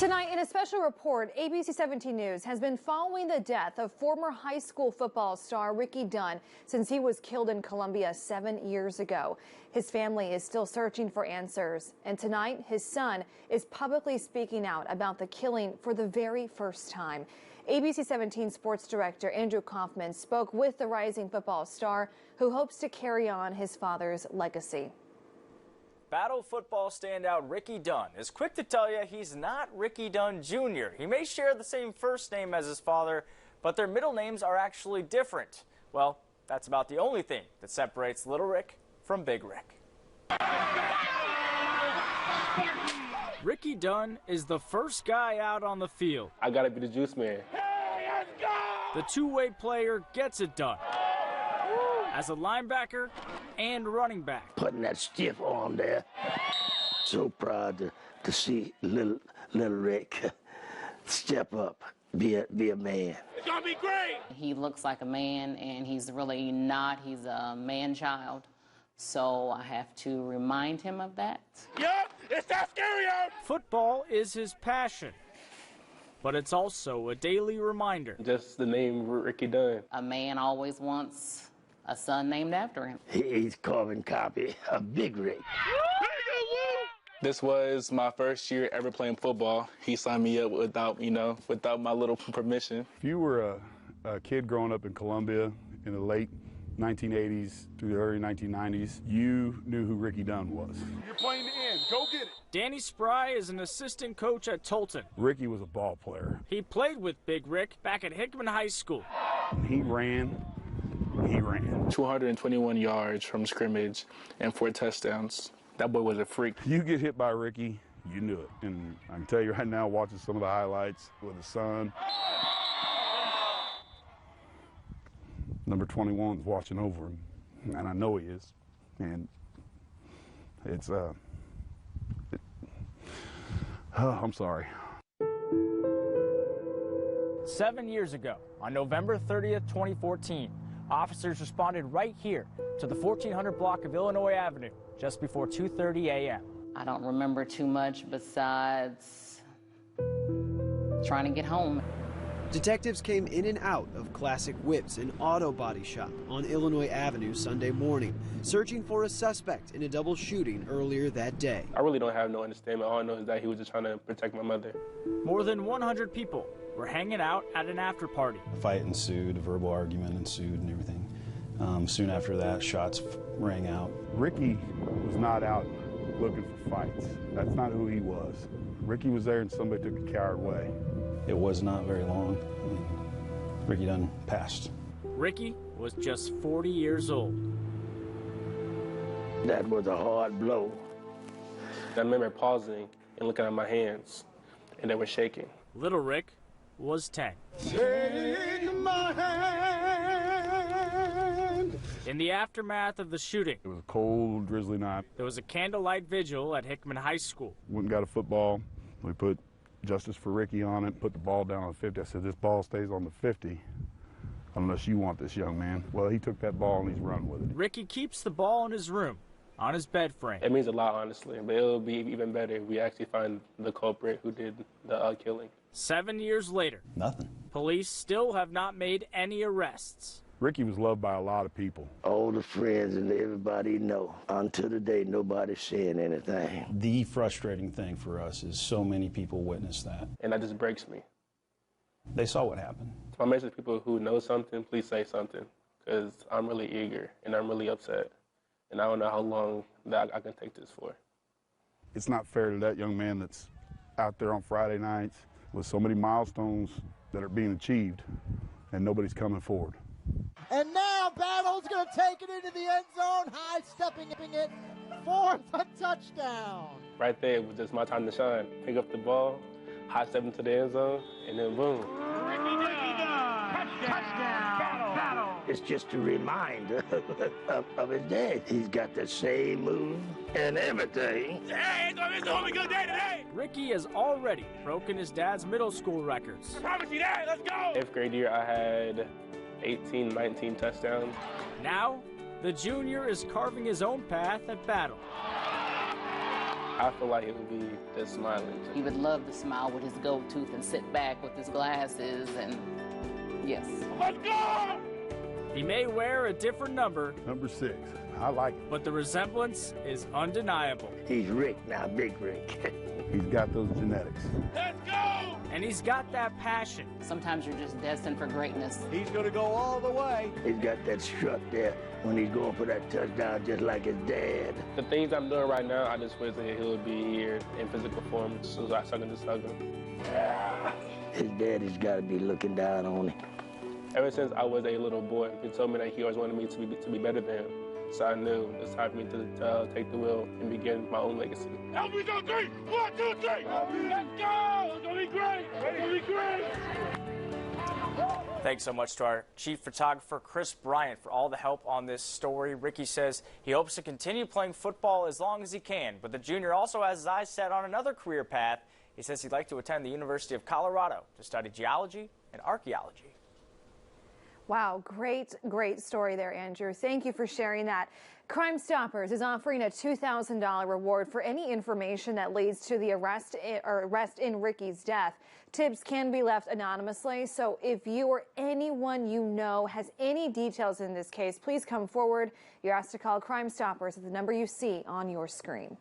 Tonight, in a special report, ABC 17 News has been following the death of former high school football star Rickie Dunn since he was killed in Columbia 7 years ago. His family is still searching for answers, and tonight his son is publicly speaking out about the killing for the very first time. ABC 17 sports director Andrew Kauffman spoke with the rising football star, who hopes to carry on his father's legacy. Battle football standout Rickie Dunn is quick to tell you he's not Rickie Dunn Jr. He may share the same first name as his father, but their middle names are actually different. Well, that's about the only thing that separates Little Rick from Big Rick. Rickie Dunn is the first guy out on the field. I gotta be the juice man. Hey, let's go! The two-way player gets it done. As a linebacker and running back. Putting that stiff arm there. So proud to see little Rick step up, be a man. It's gonna be great! He looks like a man, and he's really not. He's a man-child. So I have to remind him of that. Yup, it's that scary out! Football is his passion, but it's also a daily reminder. Just the name Rickie Dunn. A man always wants a son named after him. He's carbon copy of Big Rick. This was my first year ever playing football. He signed me up without my little permission. If you were a kid growing up in Columbia in the late 1980s through the early 1990s, you knew who Rickie Dunn was. You're playing the end. Go get it. Danny Spry is an assistant coach at Tolton. Rickie was a ball player. He played with Big Rick back at Hickman High School. He ran. 221 yards from scrimmage and 4 touchdowns. That boy was a freak. You get hit by Rickie, you knew it. And I can tell you right now, watching some of the highlights with his son, number 21 is watching over him, and I know he is. And it's, I'm sorry. 7 years ago, on November 30th, 2014, officers responded right here to the 1400 block of Illinois Avenue just before 2:30 a.m. I don't remember too much besides trying to get home. Detectives came in and out of Classic Whips, an auto body shop on Illinois Avenue Sunday morning, searching for a suspect in a double shooting earlier that day. I really don't have no understanding. All I know is that he was just trying to protect my mother. More than 100 people were hanging out at an after party. A fight ensued, a verbal argument ensued and everything. Soon after that, shots rang out. Rickie was not out looking for fights. That's not who he was. Rickie was there and somebody took the coward way. It was not very long, and Rickie Dunn passed. Rickie was just 40 years old. That was a hard blow. I remember pausing and looking at my hands, and they were shaking. Little Rick was 10. Take my hand. In the aftermath of the shooting, It was a cold, drizzly night. there was a candlelight vigil at Hickman High School. Went and got a football. We put Justice for Rickie on it, put the ball down on the 50. I said, this ball stays on the 50 unless you want this young man. Well, he took that ball and he's run with it. Rickie keeps the ball in his room, on his bed frame. It means a lot, honestly, but it'll be even better if we actually find the culprit who did the killing. 7 years later, Nothing. police still have not made any arrests. Rickie was loved by a lot of people. All the friends and everybody know. Until today, nobody's saying anything. The frustrating thing for us is so many people witnessed that. And that just breaks me. They saw what happened. So my message to people who know something, please say something, because I'm really eager and I'm really upset. And I don't know how long that I can take this for. It's not fair to that young man that's out there on Friday nights with so many milestones that are being achieved and nobody's coming forward. And now Battle's going to take it into the end zone, high-stepping it for the touchdown. Right there, it was just my time to shine. Pick up the ball, high step into the end zone, and then boom. Touchdown. It's just a reminder of his dad. He's got the same move and everything. Hey, it's gonna be a good day today. Rickie has already broken his dad's middle school records. I promise you that. Let's go. 8th grade year, I had 18, 19 touchdowns. Now, the junior is carving his own path at Battle. I feel like it would be just smiling. He would love to smile with his gold tooth and sit back with his glasses, and yes. Let's go! He may wear a different number, Number 6. I like it. but the resemblance is undeniable. He's Rick now, Big Rick. He's got those genetics. Let's go! And he's got that passion. Sometimes you're just destined for greatness. He's going to go all the way. He's got that strut there when he's going for that touchdown just like his dad. The things I'm doing right now, I just wish that he would be here in physical form so I can just hug him. His daddy's got to be looking down on him. Ever since I was a little boy, he told me that he always wanted me to be better than him. So I knew it's time for me to take the wheel and begin my own legacy. Help me go 3. 1, 2, 3. Let's go! It's going to be great. It's going to be great. Thanks so much to our chief photographer, Chris Bryant, for all the help on this story. Rickie says he hopes to continue playing football as long as he can, but the junior also has his eyes set on another career path. He says he'd like to attend the University of Colorado to study geology and archaeology. Wow, great story there, Andrew. Thank you for sharing that. Crime Stoppers is offering a $2,000 reward for any information that leads to the arrest in Rickie's death. Tips can be left anonymously, so if you or anyone you know has any details in this case, please come forward. You're asked to call Crime Stoppers at the number you see on your screen.